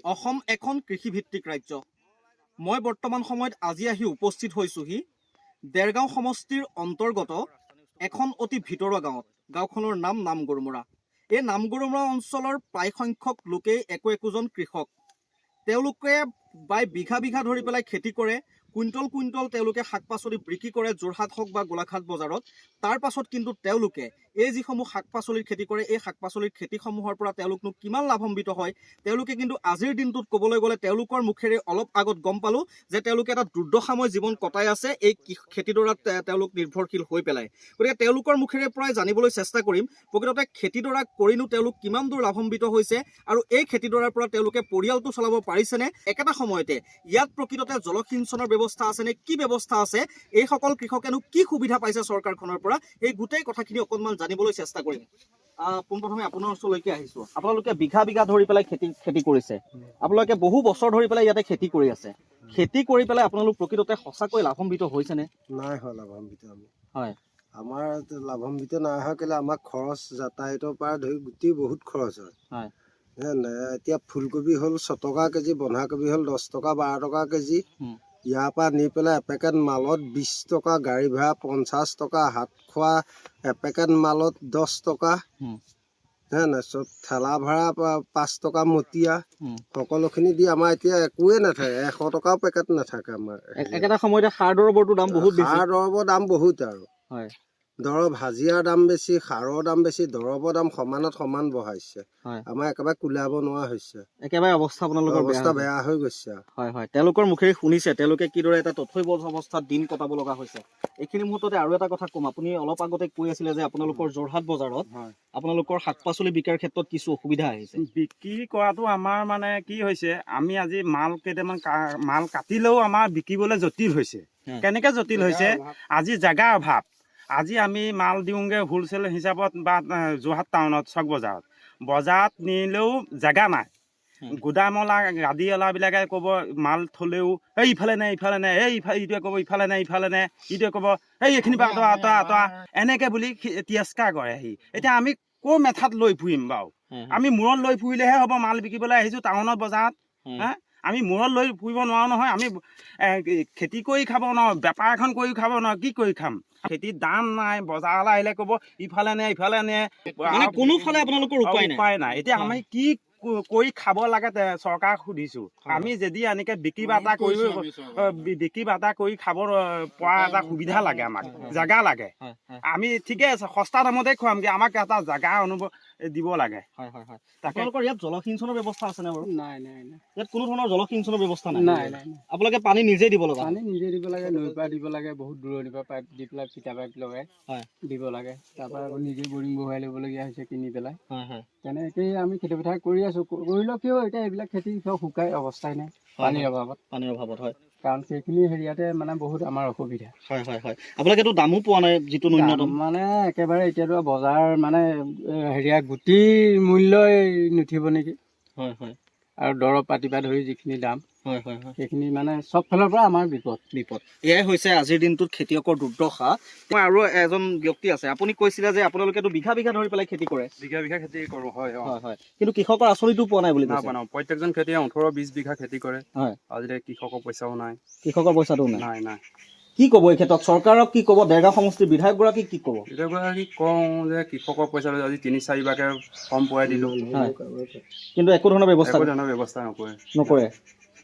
অসম এখন কৃষিভিত্তিক ৰাজ্য। মই বৰ্তমান সময়ত আজি আহি উপস্থিত হৈছোহি দেৰগাঁও সমষ্টিৰ অন্তৰ্গত এখন অতি ভিতৰুৱা গাঁৱত। গাঁওখনৰ নাম নামগড়মুৰা। এই নামগড়মুৰা অঞ্চলৰ প্ৰায় সংখ্যক লোকেই একোজন কৃষক। তেওঁলোকে প্ৰায় বিঘা বিঘা ধৰি পেলাই খেতি কৰে। কুইণ্টল কুইণ্টল তেওঁলোকে শাক পাচলি বিক্ৰী কৰে যোৰহাট হওক বা গোলাঘাট বজাৰত। তাৰ পাছত কিন্তু তেওঁলোকে এই যিসমূহ শাক পাচলিৰ খেতি কৰে, এই শাক পাচলিৰ খেতিসমূহৰ পৰা তেওঁলোকনো কিমান লাভান্বিত হয়, তেওঁলোকে কিন্তু আজিৰ দিনটোত ক'বলৈ গ'লে তেওঁলোকৰ মুখেৰে অলপ আগত গম পালোঁ যে তেওঁলোকে এটা দুৰ্দশাময় জীৱন কটাই আছে এই খেতিডৰাত তেওঁলোক নিৰ্ভৰশীল হৈ পেলাই। গতিকে তেওঁলোকৰ মুখেৰে পৰাই জানিবলৈ চেষ্টা কৰিম প্ৰকৃততে খেতিডৰা কৰিনো তেওঁলোক কিমান দূৰ লাভান্বিত হৈছে আৰু এই খেতিডৰাৰ পৰা তেওঁলোকে পৰিয়ালটো চলাব পাৰিছেনে, একেটা সময়তে ইয়াত প্ৰকৃততে জলসিঞ্চনৰ ব্যৱস্থা আছেনে, কি ব্যৱস্থা আছে, এইসকল কৃষকেনো কি সুবিধা পাইছে চৰকাৰখনৰ পৰা, এই গোটেই কথাখিনি অকণমান জানিবলৈ চেষ্টা কৰিম। পোনপ্ৰথমে আপোনাৰ ওচৰলৈকে আহিছোঁ। আপোনালোকে বিঘা বিঘা ধৰি পেলাই খেতি কৰিছে, আপোনালোকে বহু বছৰ ধৰি পেলাই ইয়াতে খেতি কৰি আছে। খেতি কৰি পেলাই আপোনালোক প্ৰকৃততে সঁচাকৈ লাভান্বিত হৈছেনে? নাই হয় লাভান্বিত আমি। হয়, আমাৰ লাভান্বিত নাই হয় কেলে আমাৰ খৰচ যাতায়াতৰ পৰা ধৰি গোটেই বহুত খৰচ হয়। হয়, এতিয়া ফুলকবি হ'ল 6 টকা কেজি, বন্ধাকবি হ'ল 10 টকা 12 টকা কেজি। ইয়াৰ পৰা নি পেলাই এপেকেট মালত 20 টকা, গাড়ী ভাড়া 50 টকা, হাত খোৱা এপেকেট মালত 10 টকা। চব ঠেলা ভাড়া 5 টকা মতিয়া, সকলোখিনি দি আমাৰ এতিয়া একোৱে নাথাকে। 100 টকাও পেকেট নাথাকে আমাৰ। একেটা সময়তে সাৰ দৰৱৰটো দাম বহুত বেছি। সাৰ দৰৱৰ দাম বহুত আৰু হয়, দৰৱ হাজিৰাৰ দাম বেছি, সাৰৰ দাম বেছি, দৰৱৰ দাম সমানত সমান বঢ়াইছে। হয়, আমাৰ একেবাৰে কুলাব নোৱাৰা হৈছে, একেবাৰে অৱস্থা আপোনালোকৰ অৱস্থা বেয়া হৈ গৈছে। হয় হয়, তেওঁলোকৰ মুখেৰে শুনিছে তেওঁলোকে কিদৰে এটা তথৈবচ অৱস্থাত দিন কটাব লগা হৈছে। এইখিনি মুহূৰ্ততে আৰু এটা কথা ক'ম, আপুনি অলপ আগতে কৈ আছিলে যে আপোনালোকৰ যোৰহাট বজাৰত আপোনালোকৰ শাক পাচলি বিকাৰ ক্ষেত্ৰত কিছু অসুবিধা আহিছে। বিক্ৰী কৰাটো আমাৰ মানে কি হৈছে, আমি আজি মাল কেইটামান মাল কাটিলেও আমাৰ বিকিবলৈ জটিল হৈছে। কেনেকৈ জটিল হৈছে, আজি জেগাৰ অভাৱ। আজি আমি মাল দিওঁগৈ হোলচেল হিচাপত বা যোৰহাট টাউনত চক বজাৰত নিলেও জেগা নাই। গোদামলা গাড়ীৱালাবিলাকে ক'ব মাল থ'লেও এই ইফালে নে ইফালে নে, এই ইটোৱে ক'ব ইফালে নে ইফালে নে, ইটোৱে ক'ব এই এইখিনি পৰা আঁতৰা আঁতৰা আঁতৰা, এনেকৈ বুলি তিৰস্কাৰ কৰে। এতিয়া আমি ক'ৰ মেথাত লৈ ফুৰিম বাৰু? আমি মূৰত লৈ ফুৰিলেহে হ'ব। মাল বিকিবলৈ আহিছোঁ টাউনত বজাৰত, আমি মূৰত লৈ ফুৰিব নোৱাৰোঁ নহয়। আমি খেতি কৰি খাব নোৱাৰোঁ, বেপাৰ এখন কৰি খাব নোৱাৰোঁ, কি কৰি খাম? খেতিৰ দাম নাই, বজাৰলৈ আহিলে ক'ব ইফালে নে ইফালে নে, কোনোফালে আপোনালোকৰ উপায় নাই। এতিয়া আমি কি কৰি খাব লাগে চৰকাৰক সুধিছোঁ। আমি যদি এনেকৈ বিক্ৰী বাৰ্তা কৰি খাব পৰা এটা সুবিধা লাগে, আমাক জেগা লাগে। আমি ঠিকে আছে সস্তা দামতে খুৱামগৈ, আমাক এটা জেগা দিব লাগে। আপোনালোকৰ ইয়াত জলসিঞ্চনৰ ব্যৱস্থা আছেনে বাৰু? নাই নাই নাই, ইয়াত কোনো ধৰণৰ জলসিঞ্চনৰ ব্যৱস্থা নাই। নাই নাই, আপোনালোকে পানী নিজে দিব লগা? পানী নিজে দিব লাগে, নৈৰ পৰা দিব লাগে, বহুত দূৰণিৰ পৰা পাইপ দি পেলাই ফিটা পাইপ লগাই দিব লাগে। তাৰপৰা আকৌ নিজে বৰিং বহুৱাই ল'বলগীয়া হৈছে কিনি পেলাই। তেনেকেই আমি খেতি পথাৰ কৰি আছোঁ। কৰিলেও কিয় এতিয়া এইবিলাক খেতি চব শুকাই অৱস্থাই নাই পানীৰ অভাৱত। হয়, কাৰণ সেইখিনি হেৰিয়াতে মানে বহুত আমাৰ অসুবিধা। হয় হয় হয়, আপোনালোকেতো দামো পোৱা নাই যিটো ন্যূনতম মানে একেবাৰে এতিয়াতো বজাৰ মানে হেৰিয়া গুটিৰ মূল্যই নুঠিব নেকি। হয় হয়, আৰু দৰৱ পাতি পৰা ধৰি যিখিনি দাম, হয় হয় হয়, সেইখিনি মানে চব ফালৰ পৰা আমাৰ বিপদ। এয়াই হৈছে আজিৰ দিনটোত খেতিয়কৰ দুৰ্দশা। মই আৰু এজন ব্যক্তি আছে, আপুনি কৈছিলে যে আপোনালোকেতো বিঘা বিঘা ধৰি পেলাই খেতি কৰে। বিঘা বিঘা খেতি কৰোঁ, হয় হয় হয়, কিন্তু কৃষকৰ আঁচনিটো পোৱা নাই বুলি কৈছে। প্ৰত্যেকজন খেতিয়ে 18-20 বিঘা খেতি কৰে। হয়, আজিলৈ কৃষকৰ পইচাও নাই। কৃষকৰ পইচাটো নাই নাই। কি ক'ব এই ক্ষেত্ৰত? চৰকাৰক কি ক'ব? দেৰগাঁও সমষ্টিৰ বিধায়কগৰাকীক কি ক'ব? বিধায়কগৰাকীক কওঁ যে কৃষকৰ পইচা আজি 3-4 বাৰকৈ ফৰ্ম পূৰাই দিলোঁ, কিন্তু একো ধৰণৰ ব্যৱস্থা নকৰে।